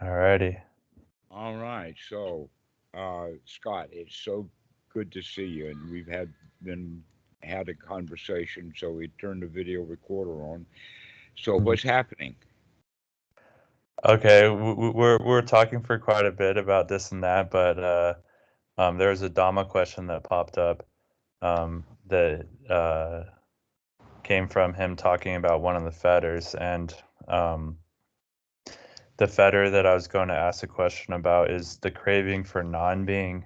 Alrighty. All right. So, Scott, it's so good to see you, and we've had a conversation. So we turned the video recorder on. So Mhm. what's happening? Okay, we're talking for quite a bit about this and that, but there was a Dhamma question that popped up that came from him talking about one of the fetters, and um, the fetter that I was going to ask a question about is the craving for non-being,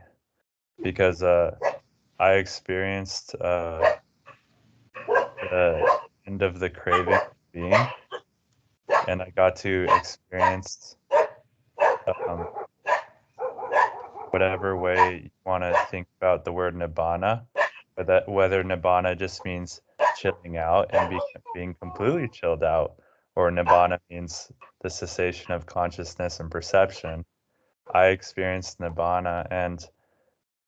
because I experienced the end of the craving of being, and I got to experience um, whatever way you want to think about the word nibbana, but that whether nibbana just means chilling out and being completely chilled out, or nibbana means the cessation of consciousness and perception. I experienced nibbana, and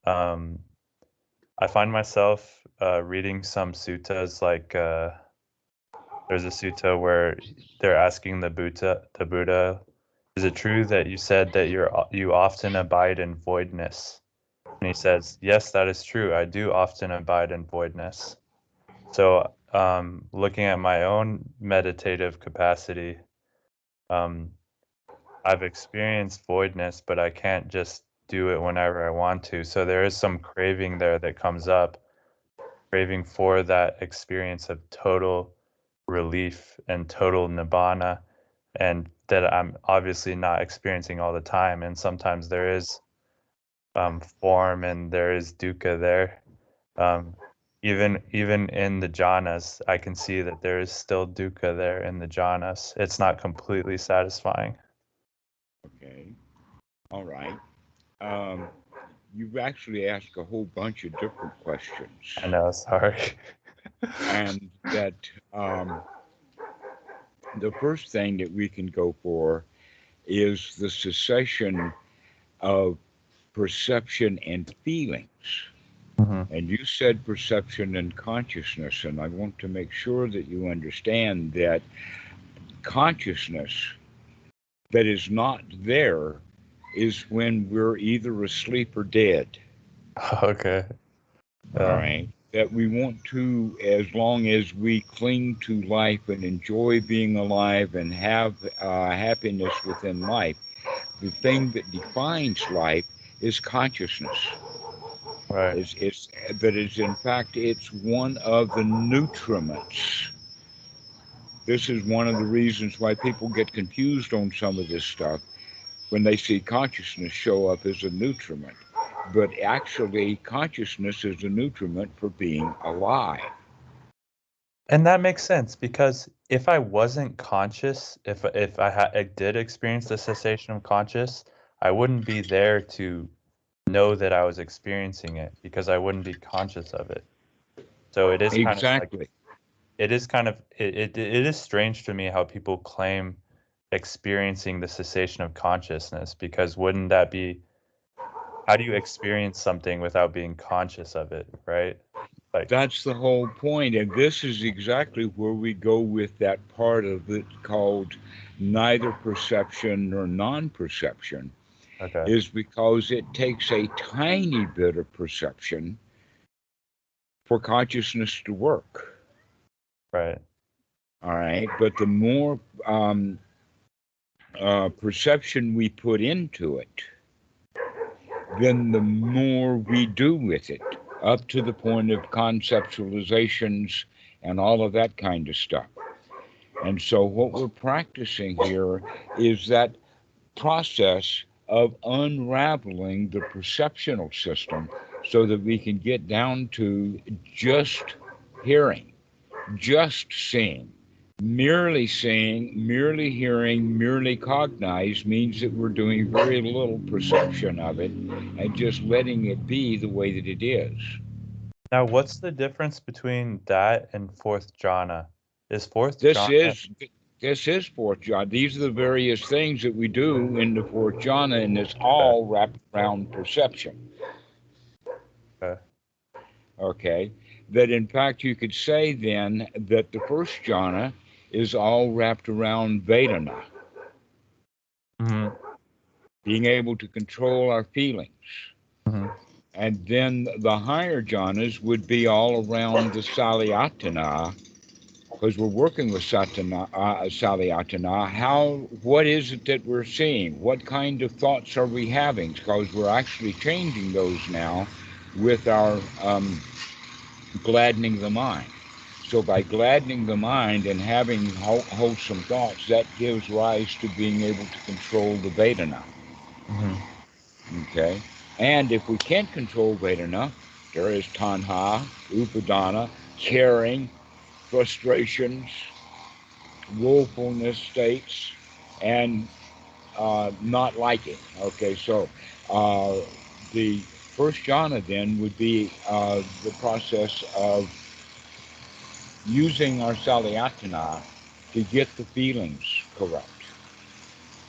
um, I find myself reading some suttas like there's a sutta where they're asking the Buddha, is it true that you said that you often abide in voidness? And he says, yes, that is true. I do often abide in voidness. So, looking at my own meditative capacity, um, I've experienced voidness, but I can't just do it whenever I want to. So there is some craving there that comes up, craving for that experience of total relief and total nibbana, and that I'm obviously not experiencing all the time. And sometimes there is form and there is dukkha there. Um, even in the jhanas, I can see that there is still dukkha there in the jhanas. It's not completely satisfying. Okay. All right. Um, you've actually asked a whole bunch of different questions, I know, sorry. and that the first thing that we can go for is the cessation of perception and feelings. Hmm. And you said perception and consciousness, and I want to make sure that you understand that consciousness that is not there is when we're either asleep or dead. Okay. All Yeah. right. That we want to, as long as we cling to life and enjoy being alive and have happiness within life, the thing that defines life is consciousness. Right. It's that is in fact it's one of the nutriments. This is one of the reasons why people get confused on some of this stuff when they see consciousness show up as a nutriment. But actually, consciousness is a nutriment for being alive. And that makes sense because if I wasn't conscious, if I did experience the cessation of conscious, I wouldn't be there to know that I was experiencing it because I wouldn't be conscious of it. So it is kind of like Exactly. it is kind of it is strange to me how people claim experiencing the cessation of consciousness, because wouldn't that be, how do you experience something without being conscious of it, right? Like, That's the whole point. And this is exactly where we go with that part of it called neither perception nor non perception, okay, is because it takes a tiny bit of perception for consciousness to work. right. All right. But the more perception we put into it, then the more we do with it, up to the point of conceptualizations and all of that kind of stuff. And so, what we're practicing here is that process of unraveling the perceptional system so that we can get down to just hearing, just seeing, merely hearing, merely cognize means that we're doing very little perception of it and just letting it be the way that it is. Now, what's the difference between that and fourth jhana? Is fourth This jhana is this is fourth jhana. These are the various things that we do in the fourth jhana, and it's okay? all wrapped around perception. Okay. Okay, that in fact you could say then that the first jhana is all wrapped around Vedana. Hmm. being able to control our feelings. Hmm. And then the higher jhanas would be all around the Salayatana, because we're working with Salayatana. What is it that we're seeing? What kind of thoughts are we having? Because we're actually changing those now with our gladdening the mind. So by gladdening the mind and having wholesome thoughts, that gives rise to being able to control the Vedana. Hmm. Okay? And if we can't control Vedana, there is Tanha, Upadana, caring, frustrations, willfulness states, and not liking. Okay, so uh, the first jhana then would be the process of using our salayatana to get the feelings correct.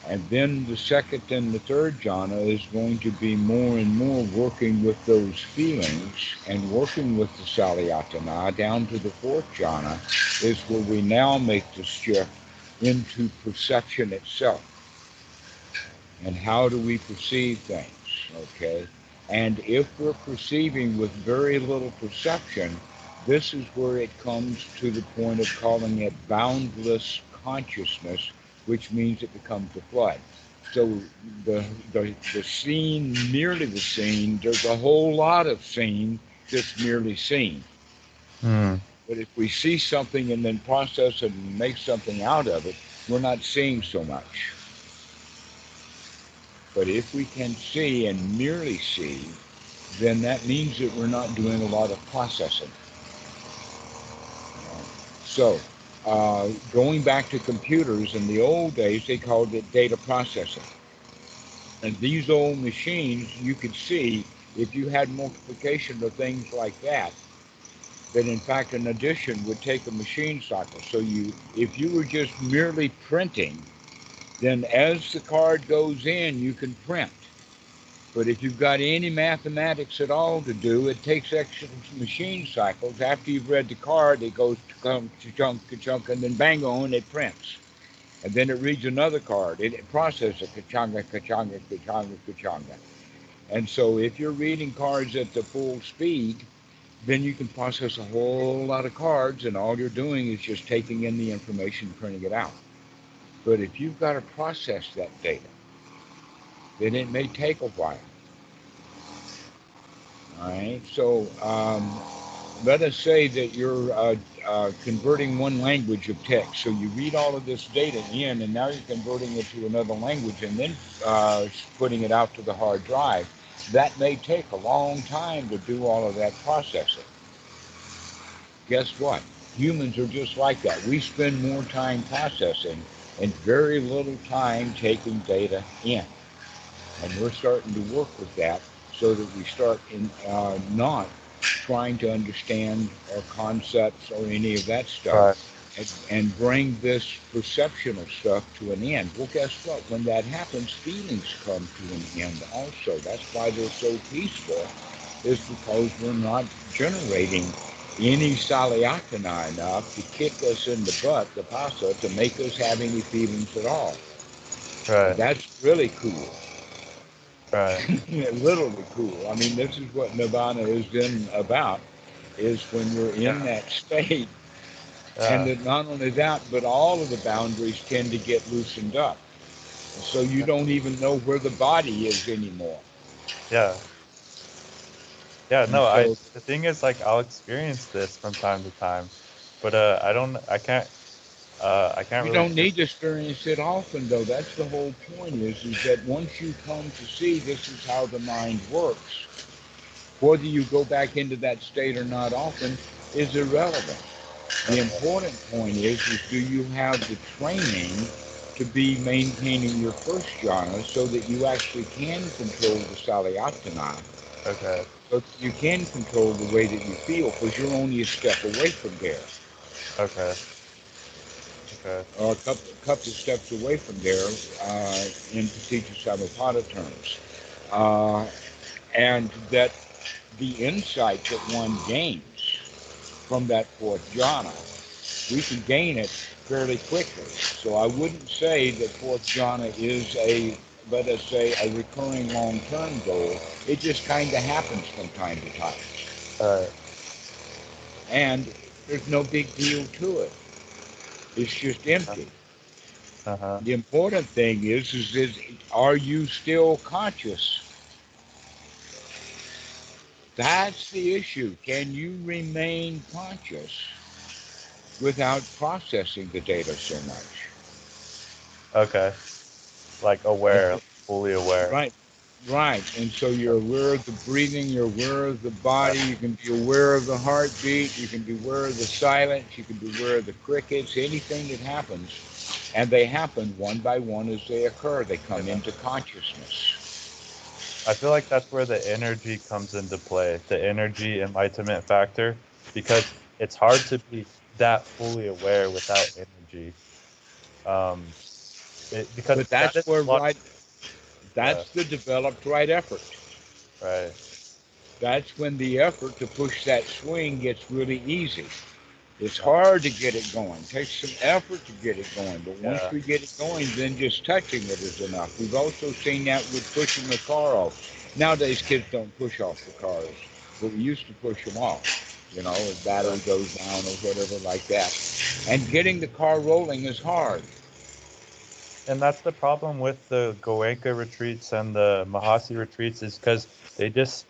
And then the second and the third jhana is going to be more and more working with those feelings and working with the salayatana down to the fourth jhana is where we now make the shift into perception itself. And how do we perceive things? Okay. And if we're perceiving with very little perception, this is where it comes to the point of calling it boundless consciousness, which means it becomes a flood. So the scene, merely the scene, there's a whole lot of scene that's merely seen. Mm. But if we see something and then process it and make something out of it, we're not seeing so much. But if we can see and merely see, then that means that we're not doing a lot of processing. So, going back to computers, in the old days, they called it data processing. And these old machines, you could see, if you had multiplication of things like that in fact an addition would take a machine cycle. So if you were just merely printing, then as the card goes in, you can print. But if you've got any mathematics at all to do, it takes extra machine cycles. After you've read the card, it goes to chunk, and then bang on, it prints. And then it reads another card. It processes ka-changa, ka-changa, ka-changa, ka-changa. And so if you're reading cards at the full speed, then you can process a whole lot of cards, and all you're doing is just taking in the information and printing it out. But if you've got to process that data, then it may take a while. All right. So let us say that you're converting one language of text. So you read all of this data in, and now you're converting it to another language and then putting it out to the hard drive. That may take a long time to do all of that processing. Guess what? Humans are just like that. We spend more time processing and very little time taking data in. And we're starting to work with that so that we start not trying to understand our concepts or any of that Right. stuff and bring this perceptional stuff to an end. Well, guess what? When that happens, feelings come to an end also. That's why they're so peaceful, is because we're not generating any salayatana enough to kick us in the butt, the pasa, to make us have any feelings at all. And Right. that's really cool. Right. Literally cool. I mean, this is what nirvana is then about, is when you're in Yeah. that state, and Yeah. that not only that, but all of the boundaries tend to get loosened up. So you don't even know where the body is anymore. Yeah. Yeah. And No, so the thing is, like, I'll experience this from time to time, but I can't you really don't put. need to experience it often, though. That's the whole point, is that once you come to see this is how the mind works, whether you go back into that state or not often is irrelevant. The Okay. important point is do you have the training to be maintaining your first jhana so that you actually can control the salayatana, Okay. so that you can control the way that you feel, because you're only a step away from there, Okay. Okay. or a couple of steps away from there in Paticca Samuppada terms. Uh, and that the insight that one gains from that fourth jhana, we can gain it fairly quickly. So I wouldn't say that fourth jhana is a let us say, a recurring long-term goal. It just kind of happens from time to time. Right. And there's no big deal to it. It's just empty. Uh-huh. The important thing is are you still conscious? That's the issue. Can you remain conscious without processing the data so much? Okay. Like aware, fully aware. Right, right. And so you're aware of the breathing, you're aware of the body, you can be aware of the heartbeat, you can be aware of the silence, you can be aware of the crickets, anything that happens. And they happen one by one as they occur. They come Yeah. into consciousness. I feel like that's where the energy comes into play, the energy enlightenment factor, because it's hard to be that fully aware without energy. Um, because But that that's is where what, that's the developed right effort. right, That's when the effort to push that swing gets really easy. It's uh, hard to get it going. It takes some effort to get it going. But once yeah, we get it going, then just touching it is enough. We've also seen that with pushing the car off. Nowadays, kids don't push off the cars, but we used to push them off. You know, if battery goes down or whatever like that. And getting the car rolling is hard. and that's the problem with the Goenka retreats and the Mahasi retreats is because they just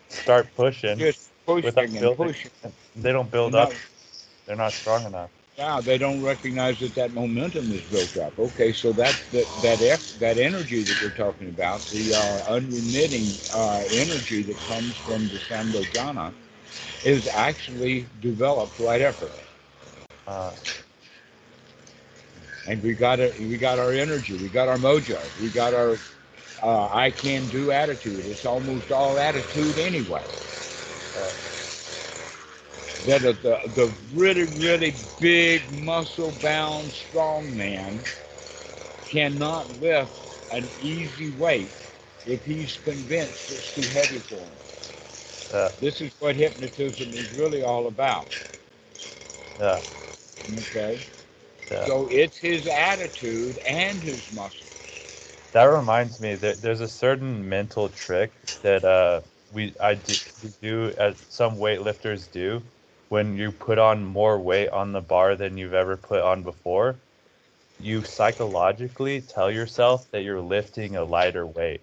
start pushing Just without pushing and building, pushing. and they don't build And up. now, They're not strong enough. now they don't recognize that that momentum is built up. Okay, so that energy that we're talking about, the unremitting energy that comes from the Samdo Jhana, is actually developed right effort. Uh, And we got our energy, we got our mojo, we got our I can do attitude. It's almost all attitude anyway. uh, That the really, really big, muscle bound, strong man cannot lift an easy weight if he's convinced it's too heavy for him. yeah, This is what hypnotism is really all about. yeah, Okay? yeah. So it's his attitude and his muscle. That reminds me that there's a certain mental trick that we do as some weightlifters do when you put on more weight on the bar than you've ever put on before. You psychologically tell yourself that you're lifting a lighter weight.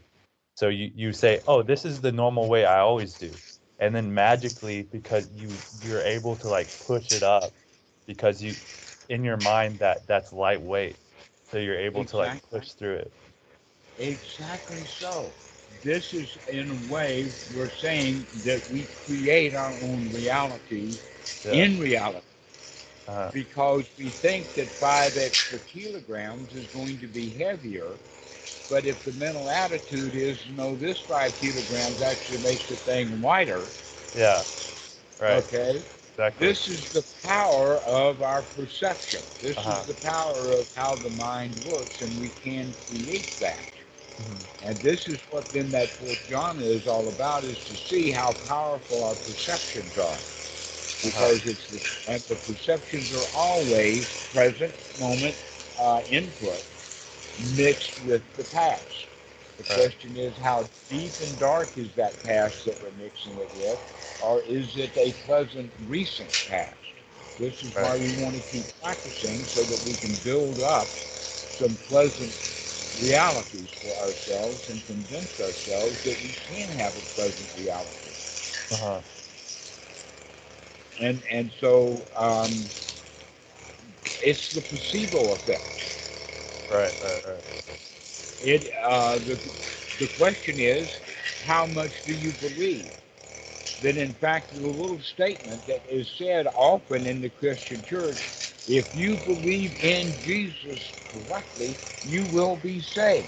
So you say, "Oh, this is the normal way I always do." And then magically because you're able to like push it up because you in your mind that's lightweight. So you're able to like Exactly. push through it. Exactly so. This is, in a way, we're saying that we create our own reality Yeah. in reality Uh, because we think that 5 extra kilograms is going to be heavier. But if the mental attitude is, no, this 5 kilograms actually makes the thing lighter, yeah. Right. okay, Exactly. this is the power of our perception. This is Uh-huh. the power of how the mind works, and we can create that. Hmm. And this is what then that fourth jhana is all about, is to see how powerful our perceptions are. Uh-huh. Because and the perceptions are always present moment input mixed with the past. The Right. question is, how deep and dark is that past that we're mixing it with, or is it a pleasant recent past? This is Right. why we want to keep practicing so that we can build up some pleasant realities for ourselves and convince ourselves that we can have a pleasant reality. Uh-huh. And so it's the placebo effect. Right. Right. Right. It the question is, how much do you believe? That in fact, the little statement that is said often in the Christian church, if you believe in Jesus correctly, you will be saved.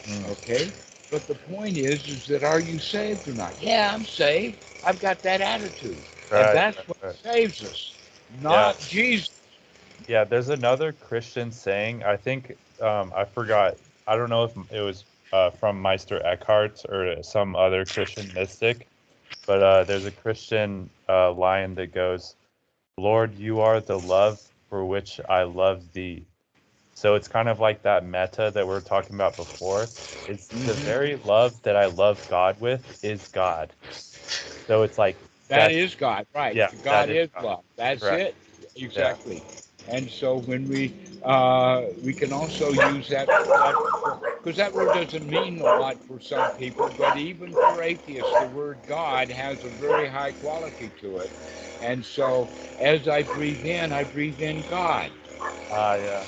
Mm. Okay? But the point is that are you saved or not? Yeah, I'm saved. I've got that attitude. And Right. that's Right. what Right. saves us, Yeah. not Jesus. Yeah. There's another Christian saying. I think I forgot. I don't know if it was from Meister Eckhart or some other Christian mystic, but there's a Christian line that goes, "Lord, you are the love for which I love thee." So it's kind of like that metta that we were talking about before. It's the Hmm. very love that I love God with is God. So it's like That that's is God, right? yeah, that God is is God. love. That's Correct. it, Yeah. exactly. And so when we can also use that because that word doesn't mean a lot for some people, but even for atheists, the word God has a very high quality to it. And so as I breathe in God. Ah, yeah.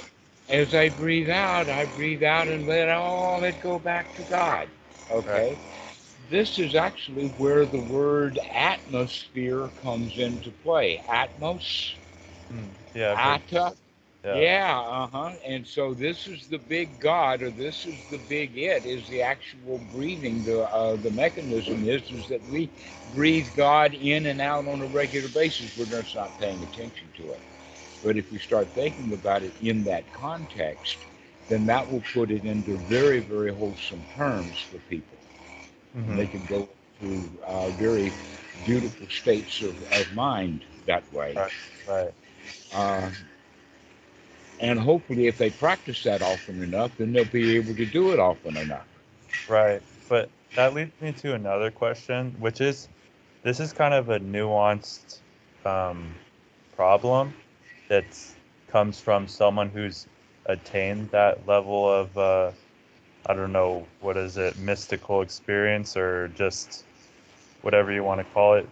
As I breathe out and let all it go back to God. Right. Okay? This is actually where the word atmosphere comes into play. Atmos, Yeah, I've heard. ata, Yeah. yeah, uh-huh. And so this is the big God, or this is the big it, is the actual breathing. The mechanism is that we breathe God in and out on a regular basis. We're just not paying attention to it. But if we start thinking about it in that context, then that will put it into very, very wholesome terms for people. And they Hmm. can go to very beautiful states of mind that way. Right. Right. Uh, and hopefully, if they practice that often enough, then they'll be able to do it often enough. Right. But that leads me to another question, which is this is kind of a nuanced um, problem that comes from someone who's attained that level of I don't know, what is it, mystical experience or just whatever you want to call it,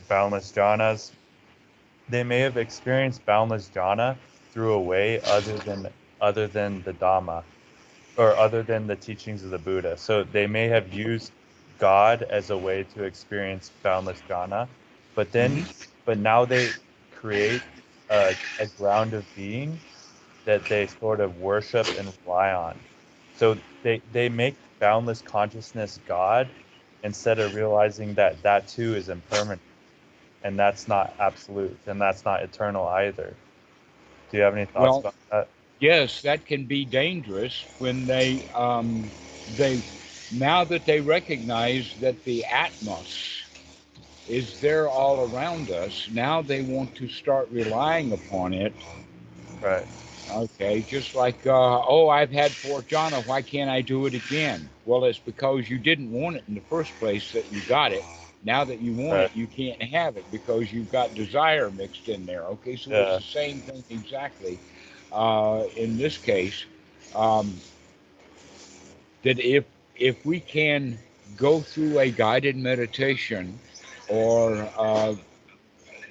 boundless jhanas. They may have experienced boundless jhana through a way other than the Dhamma or other than the teachings of the Buddha. So they may have used God as a way to experience boundless jhana, but then, Hmm. but now they create a ground of being that they sort of worship and rely on. So they make boundless consciousness God instead of realizing that that too is impermanent and that's not absolute and that's not eternal either. Do you have any thoughts Well, about that? yes, that can be dangerous when they now that they recognize that the atmos is there all around us. Now they want to start relying upon it. Right. Okay, just like, oh, I've had four jhana, why can't I do it again? Well, it's because you didn't want it in the first place that you got it. Now that you want Right. it, you can't have it because you've got desire mixed in there. Okay, so it's Yeah. the same thing exactly. In this case, um, that if we can go through a guided meditation or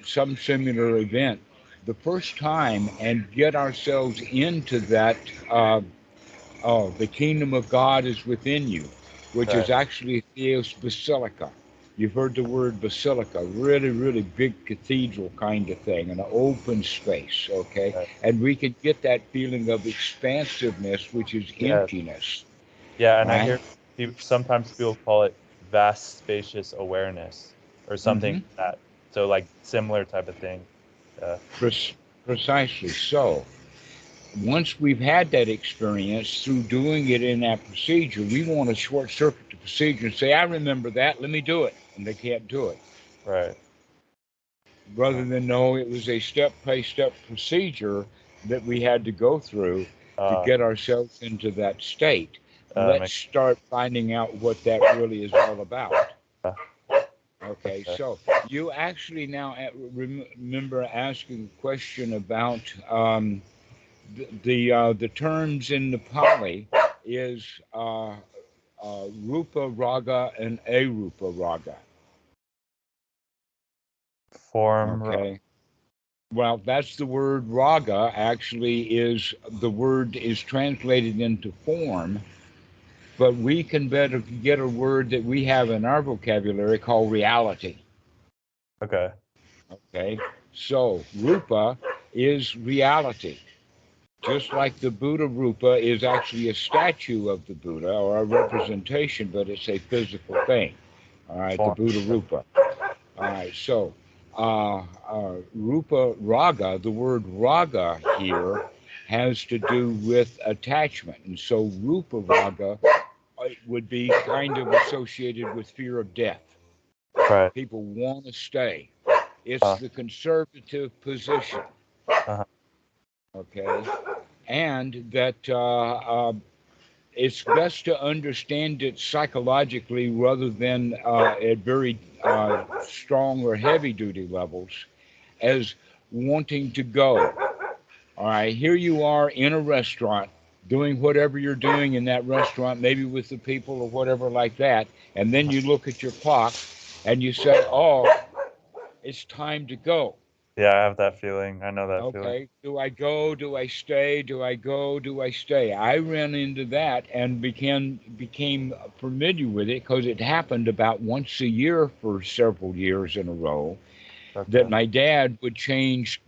some similar event the first time and get ourselves into that the kingdom of God is within you, which is Right. actually Theos Basilica. You've heard the word basilica, really, really big cathedral kind of thing, an open space, okay? Right. And we can get that feeling of expansiveness, which is Yes. emptiness, Yeah, and I right? hear sometimes people call it vast spacious awareness or something Mm-hmm. like that. So like similar type of thing. Pre- Precisely so. Once we've had that experience through doing it in that procedure, we want to short circuit the procedure and say, I remember that, let me do it. And they can't do it. Right. Rather than know it was a step by step procedure that we had to go through to Uh, get ourselves into that state. Let's makes start finding out what that really is all about. uh, Okay, okay. so you actually now remember asking a question about the terms in the Pali is Rupa Raga and Arupa Raga. Form. Okay. Well, that's the word raga. Actually, is the word is translated into form, but we can better get a word that we have in our vocabulary called reality. Okay. Okay. So rupa is reality. Just like the Buddha Rupa is actually a statue of the Buddha or a representation, but it's a physical thing. All right, the Form. Buddha Rupa. All right, so Rupa Raga, the word Raga here has to do with attachment. And so Rupa Raga would be kind of associated with fear of death. Right. People want to stay. It's Uh, the conservative position, uh, okay? and that it's best to understand it psychologically rather than at very strong or heavy duty levels as wanting to go. All right, here you are in a restaurant doing whatever you're doing in that restaurant, maybe with the people or whatever like that, and then you look at your clock and you say, oh, it's time to go. Yeah, I have that feeling. I know that feeling. Okay, do I go? Do I stay? Do I go? Do I stay? I ran into that and became familiar with it because it happened about once a year for several years in a row. That Okay. my dad would change.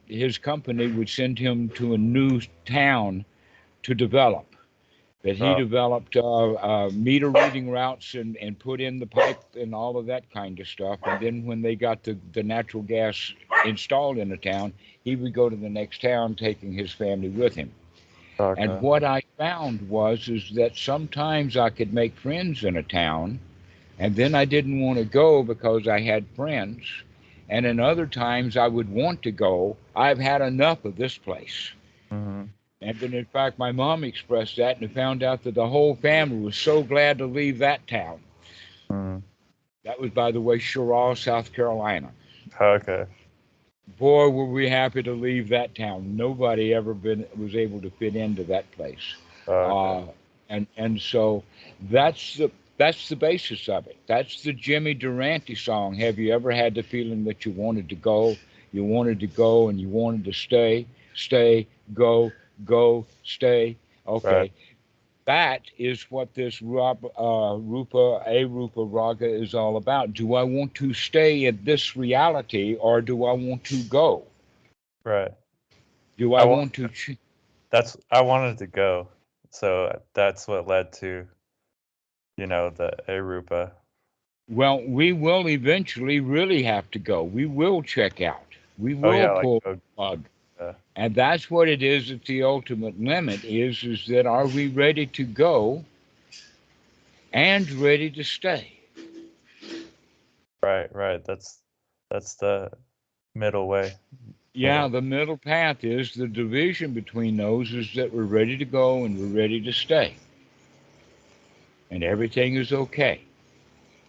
His company would send him to a new town to develop. That he Oh, developed meter reading routes and put in the pipe and all of that kind of stuff. And then when they got the natural gas installed in a town, he would go to the next town, taking his family with him. And okay. what I found was is that sometimes I could make friends in a town, and then I didn't want to go because I had friends. And in other times I would want to go. I've had enough of this place. Hmm. And then, in fact, my mom expressed that and found out that the whole family was so glad to leave that town. Mm. That was, by the way, Sherrill, South Carolina. Okay. Boy, were we happy to leave that town. Nobody ever was able to fit into that place. Okay. Uh, and so that's the basis of it. That's the Jimmy Durante song. Have you ever had the feeling that you wanted to go, and you wanted to stay, go, go, stay? Right. Okay, that is what this Rupa, Arupa Raga is all about. Do I want to stay in this reality, or do I want to go? Right. Do I I want want to? I wanted to go. So that's what led to, the Arupa. Well, we will eventually really have to go. We will check out. We Oh will yeah, like pull oh, the plug. yeah. And that's what it is at the ultimate limit is that are we ready to go and ready to stay? Right, right. That's the middle way. Yeah, Middle. the middle path is the division between those is that we're ready to go and we're ready to stay. And everything is okay.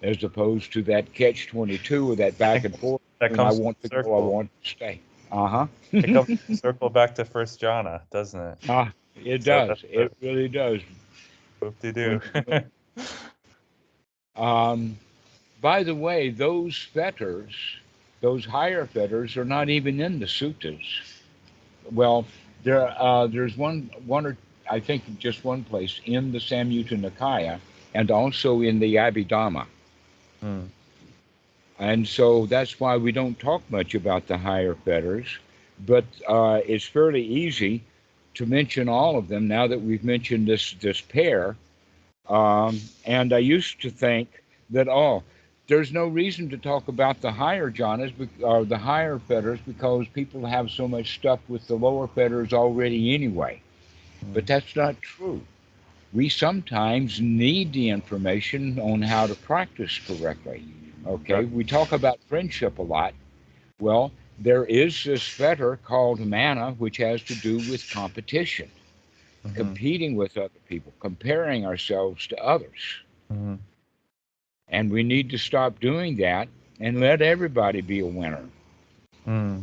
As opposed to that catch 22 or that I back think and forth. that And I comes full want to go, I circle. want to stay. Uh It comes huh. full circle back to first jhana, doesn't it? Ah, it So does. that's It really does. whoop de When doo. um, by the way, those fetters, those higher fetters, are not even in the suttas. Well, there's one or I think just one place in the Samyutta Nikaya, and also in the Abhidhamma. Hmm. And so that's why we don't talk much about the higher fetters, but it's fairly easy to mention all of them now that we've mentioned this pair. And I used to think that, oh, there's no reason to talk about the higher jhanas or the higher fetters because people have so much stuff with the lower fetters already anyway. Hmm. But that's not true. We sometimes need the information on how to practice correctly. Right. Okay, we talk about friendship a lot. Well, there is this fetter called mana, which has to do with competition, Hmm. competing with other people, comparing ourselves to others. Hmm. And we need to stop doing that and let everybody be a winner, Hmm.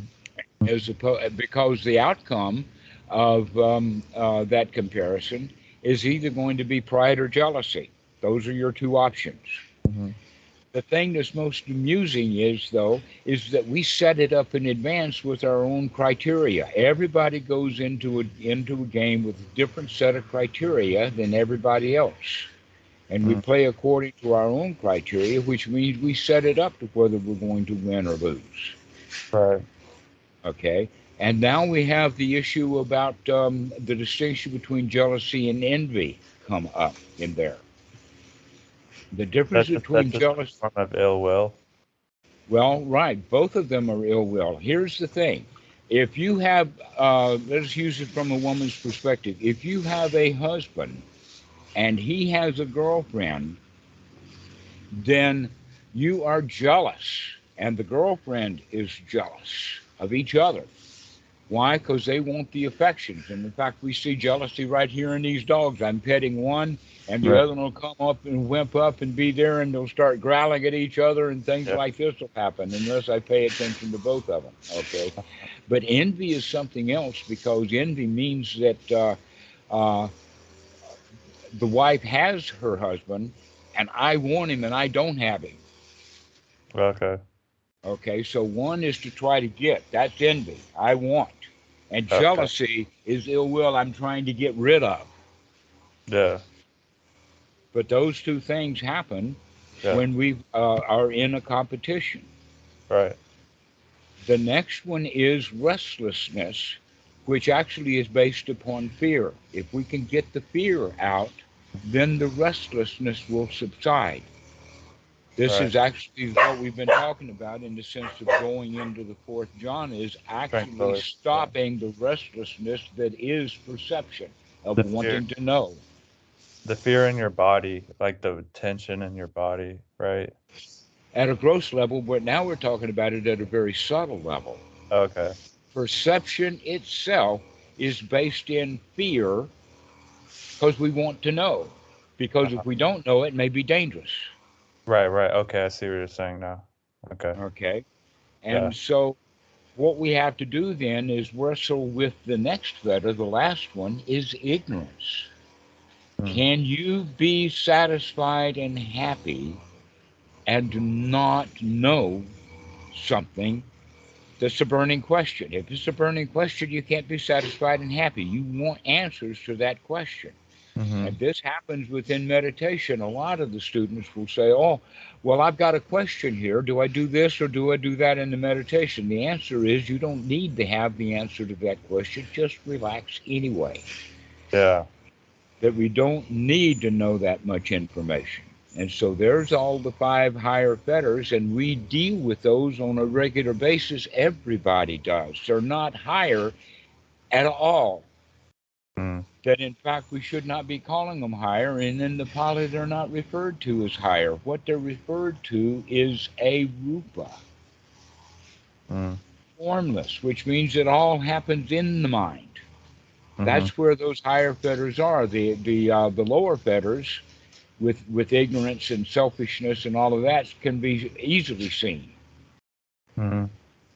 because the outcome of that comparison is either going to be pride or jealousy. Those are your two options. Hmm. The thing that's most amusing is, though, is that we set it up in advance with our own criteria. Everybody goes into a game with a different set of criteria than everybody else. And we Hmm. play according to our own criteria, which means we set it up to whether we're going to win or lose. Right. Okay? And now we have the issue about the distinction between jealousy and envy come up in there. The difference That's between just a jealousy. form of ill will. Well, right. Both of them are ill will. Here's the thing. If you have, let's use it from a woman's perspective. If you have a husband and he has a girlfriend, then you are jealous, and the girlfriend is jealous of each other. Why? Because they want the affections. And in fact, we see jealousy right here in these dogs. I'm petting one, and the Right. other one will come up and wimp up and be there, and they'll start growling at each other, and things Yeah. like this will happen unless I pay attention to both of them. Okay. But envy is something else, because envy means that uh, the wife has her husband, and I want him and I don't have him. Okay. Okay, so one is to try to get. That's envy. I want. And Okay. jealousy is ill will. I'm trying to get rid of. Yeah. But those two things happen Yeah. when we are in a competition. Right. The next one is restlessness, which actually is based upon fear. If we can get the fear out, then the restlessness will subside. This Right. is actually what we've been talking about in the sense of going into the fourth jhana, is actually Tranquility. Yeah. stopping the restlessness that is perception of The fear. wanting to know. The fear in your body, like the tension in your body, right? At a gross level, but now we're talking about it at a very subtle level. Okay. Perception itself is based in fear because we want to know. Because Uh-huh. if we don't know, it may be dangerous. Right, right. Okay, I see what you're saying now. Okay. Okay. Yeah. And so what we have to do then is wrestle with the next fetter. The last one is ignorance. Mm. Can you be satisfied and happy and not know something that's a burning question? If it's a burning question, you can't be satisfied and happy. You want answers to that question. Mm-hmm. And this happens within meditation. A lot of the students will say, "Oh, well, I've got a question here. Do I do this or do I do that in the meditation?" The answer is you don't need to have the answer to that question. Just relax anyway. Yeah. That we don't need to know that much information. And so there's all the five higher fetters, and we deal with those on a regular basis. Everybody does. They're not higher at all. Mm. That in fact we should not be calling them higher, and in the Pali they're not referred to as higher. What they're referred to is Arupa, Mm. formless, which means it all happens in the mind. Mm-hmm. That's where those higher fetters are. The lower fetters, with ignorance and selfishness and all of that, can be easily seen. Mm-hmm.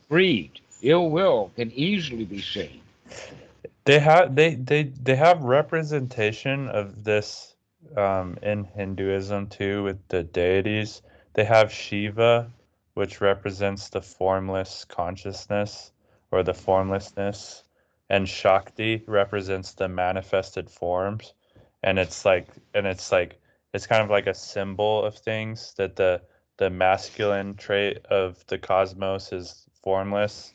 Greed, ill will can easily be seen. They have representation of this in Hinduism too with the deities. They have Shiva, which represents the formless consciousness or the formlessness, and Shakti represents the manifested forms. And it's like it's kind of like a symbol of things that the masculine trait of the cosmos is formless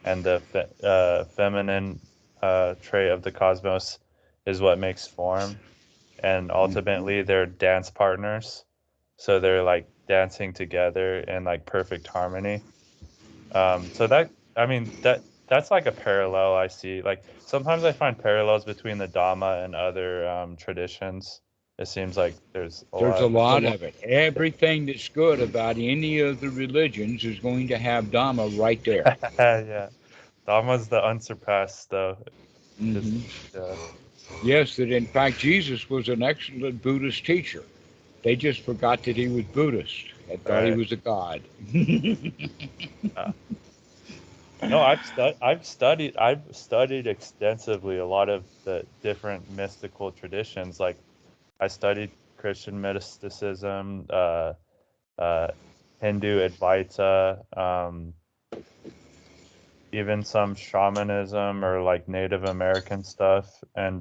and the feminine trait of the cosmos is what makes form. And ultimately, they're dance partners. So they're like dancing together in like perfect harmony. So that, I mean, that's like a parallel I see. Like sometimes I find parallels between the Dhamma and other traditions. It seems like there's a There's a lot. lot of it. Everything that's good about any of the religions is going to have Dhamma right there. Yeah, Dhamma's the unsurpassed though. It's Hmm. yeah, Yes, that in fact Jesus was an excellent Buddhist teacher. They just forgot that he was Buddhist and thought he right. was a god. Uh, No, I've studied extensively a lot of the different mystical traditions. Like I studied Christian mysticism, uh, Hindu Advaita, even some shamanism or like Native American stuff. And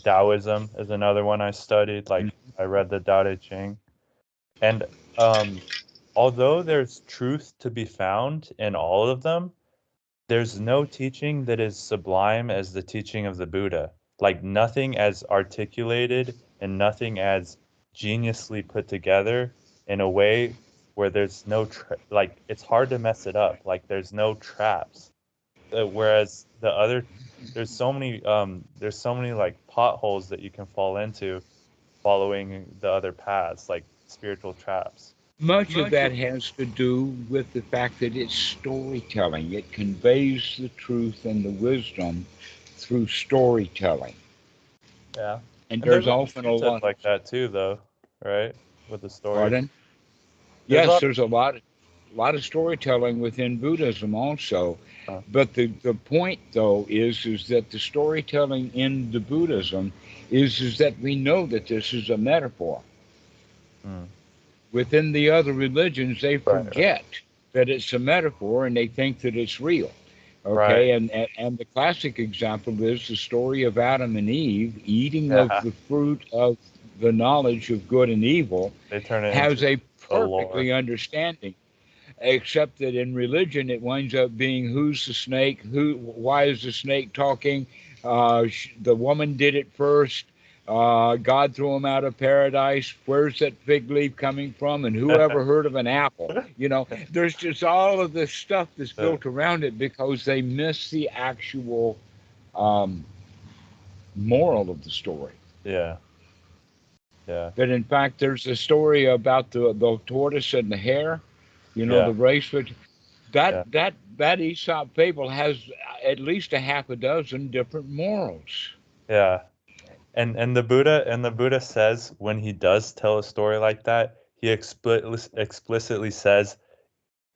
Taoism is another one I studied. Like I read the Tao Te Ching. And um, although there's truth to be found in all of them, there's no teaching that is sublime as the teaching of the Buddha. Like nothing as articulated and nothing as geniusly put together in a way where there's no like it's hard to mess it up. Like there's no traps. Whereas there's so many like potholes that you can fall into following the other paths, like spiritual traps. Much of that has to do with the fact that it's storytelling. It conveys the truth and the wisdom through storytelling. Yeah. And And there's there's a lot of often a precepts lot, like that too, though, right? With the story. pardon? There's a Yes, lot. there's a lot of storytelling within Buddhism also. Huh. But the point though is that the storytelling in the Buddhism is that we know that this is a metaphor. Mm. Within the other religions, they Right. Right. forget that it's a metaphor and they think that it's real. Right. Okay, and the classic example is the story of Adam and Eve eating of Yeah. the fruit of the knowledge of good and evil They turn it has into a a lore. perfectly understanding, except that in religion it winds up being who's the snake, why is the snake talking, the woman did it first, God threw him out of paradise, where's that fig leaf coming from, and who ever heard of an apple? There's just all of this stuff that's Uh, built around it because they miss the actual um, moral of the story. yeah. Yeah. That in fact there's a story about the tortoise and the hare, Yeah. the race with that Yeah. that that Aesop fable has at least a half a dozen different morals. Yeah. And the Buddha says when he does tell a story like that, he explicitly says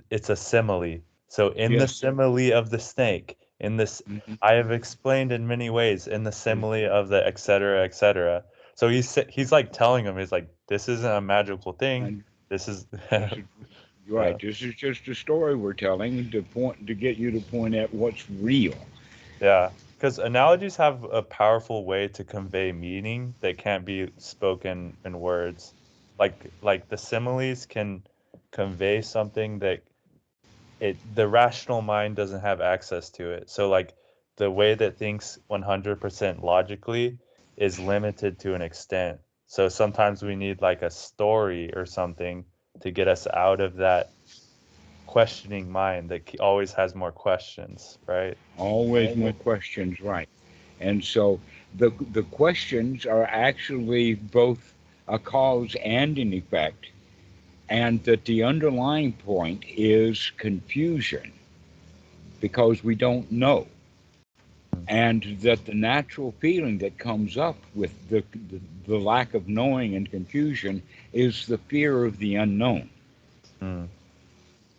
it's a simile. So in the Yes. simile of the snake, in this Mhm. I have explained in many ways in the Yes. simile of the et cetera, et cetera. So he's like telling him, he's like, this isn't a magical thing. And This is this is yeah. right. This is just a story we're telling to get you to point at what's real. Yeah, because analogies have a powerful way to convey meaning that can't be spoken in words. Like the similes can convey something that the rational mind doesn't have access to it. So like the way that thinks 100% logically is limited to an extent. So sometimes we need like a story or something to get us out of that questioning mind that always has more questions, right? Always more questions, right? And so the questions are actually both a cause and an effect, and that the underlying point is confusion because we don't know, and that the natural feeling that comes up with the lack of knowing and confusion is the fear of the unknown. Mm,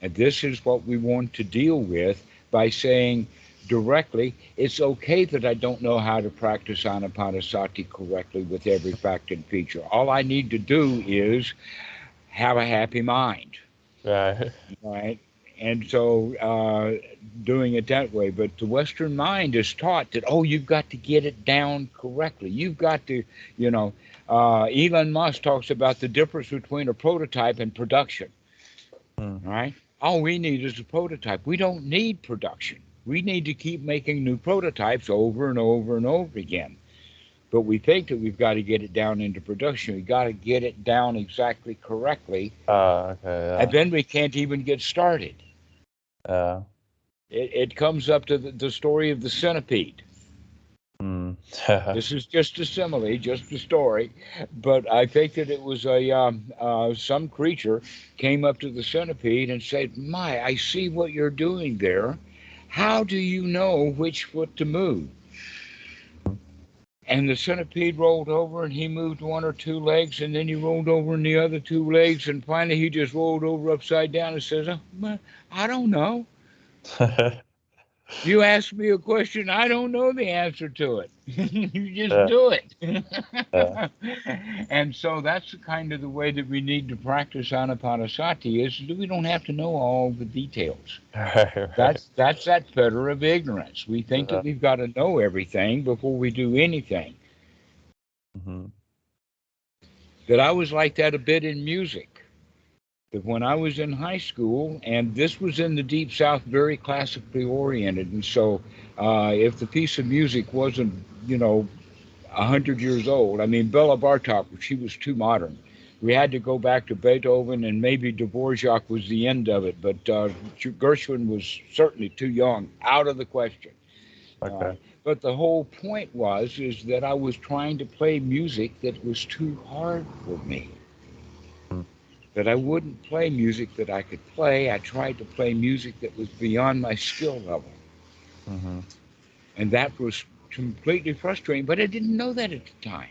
And this is what we want to deal with by saying directly, it's okay that I don't know how to practice anapanasati correctly with every fact and feature. All I need to do is have a happy mind, right. right? And so doing it that way. But the Western mind is taught that, oh, you've got to get it down correctly. You've got to, Elon Musk talks about the difference between a prototype and production, Mm, right? All we need is a prototype. We don't need production. We need to keep making new prototypes over and over and over again. But we think that we've got to get it down into production. We've got to get it down exactly correctly. okay, And yeah. then we can't even get started. Yeah. It comes up to the story of the centipede. Mm. This is just a simile, just a story, but I think that it was some creature came up to the centipede and said, "My, I see what you're doing there. How do you know which foot to move?" And the centipede rolled over and he moved one or two legs, and then he rolled over in the other two legs, and finally he just rolled over upside down and says, "Oh, I don't know. You ask me a question, I don't know the answer to it. You just Yeah. do it." Yeah. And so that's the kind of the way that we need to practice anapanasati is that we don't have to know all the details. Right, right. That's that fetter of ignorance. We think that Yeah. we've got to know everything before we do anything. Hmm. That I was like that a bit in music. That when I was in high school, and this was in the Deep South, very classically oriented, and so if the piece of music wasn't, 100 years old, I mean, Bela Bartok, she was too modern. We had to go back to Beethoven, and maybe Dvorak was the end of it, but Gershwin was certainly too young, out of the question. Okay. But the whole point is that I was trying to play music that was too hard for me. Mm. that I wouldn't play music that I could play. I tried to play music that was beyond my skill level. Mm-hmm. And that was completely frustrating, but I didn't know that at the time.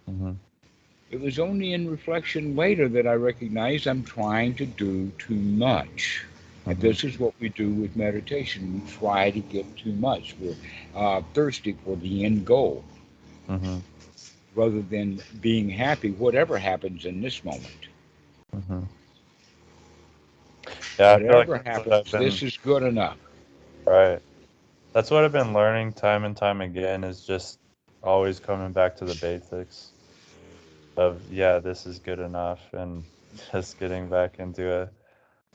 Mm-hmm. It was only in reflection later that I recognized I'm trying to do too much. And Mm-hmm. this is what we do with meditation. We try to get too much. We're thirsty for the end goal Mm-hmm. rather than being happy, whatever happens in this moment. Mm-hmm. Yeah, I feel like Whatever that's what I've happens, been, this is good enough. right. That's what I've been learning time and time again is just always coming back to the basics of, yeah, this is good enough, and just getting back into a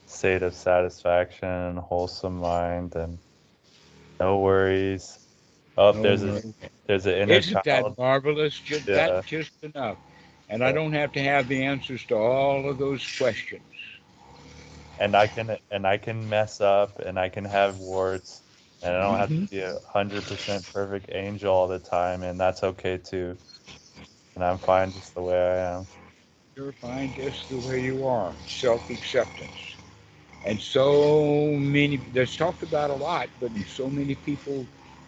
state of satisfaction and wholesome mind and no worries. Oh, No worries. there's an inner Isn't child. that marvelous? Just that Yeah, just enough. And I yeah. don't have to have the answers to all of those questions. And I can mess up and I can have warts and I don't have to Hmm. be 100% perfect angel all the time, and that's okay too. And I'm fine just the way I am. You're fine just the way you are. Self-acceptance. And so many, that's talked about a lot, but so many people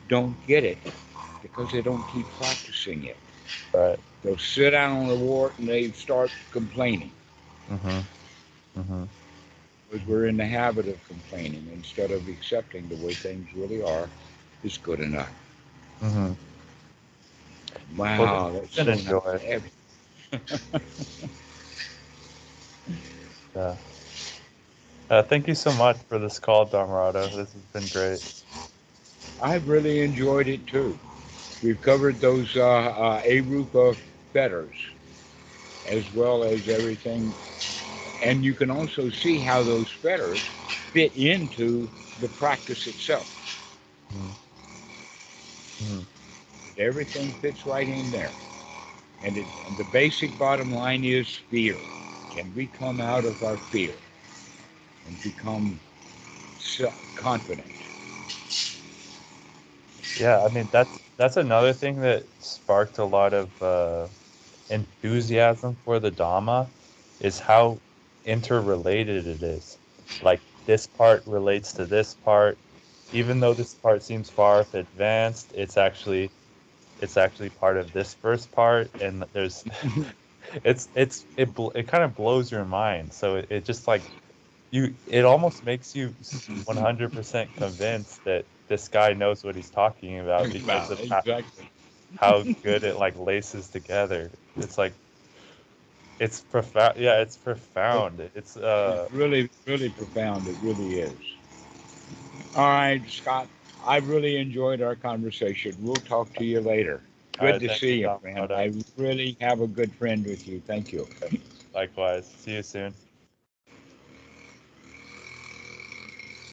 don't get it because they don't keep practicing it. Right. They'll sit down on a wart and they start complaining Mhm. Mhm. because we're in the habit of complaining instead of accepting the way things really are is good enough. Mhm. Well, this Wow, that's has been so a nice. joy. Yeah. Thank you so much for this call, Dhammarato. This has been great. I've really enjoyed it too. We've covered those Arupa fetters as well as everything. And you can also see how those fetters fit into the practice itself. Mhm. Mhm. Everything fits right in there. And the basic bottom line is fear. Can we come out of our fear and become confident? Yeah, I mean that's another thing that sparked a lot of enthusiasm for the Dhamma is how interrelated it is. Like this part relates to this part, even though this part seems far advanced, it's actually part of this first part, and there's it kind of blows your mind. So it just like it almost makes you 100% convinced that this guy knows what he's talking about because Well, of exactly. how good it like laces together. It's like it's profound. Yeah, it's It, profound. It's it's really, really profound. It really is. All right, Scott. I really enjoyed our conversation. We'll talk to you later. all Good right. to Thank you, see you, friend. Dhammarato. I really have a good friend with you. Thank you. Likewise. See you soon.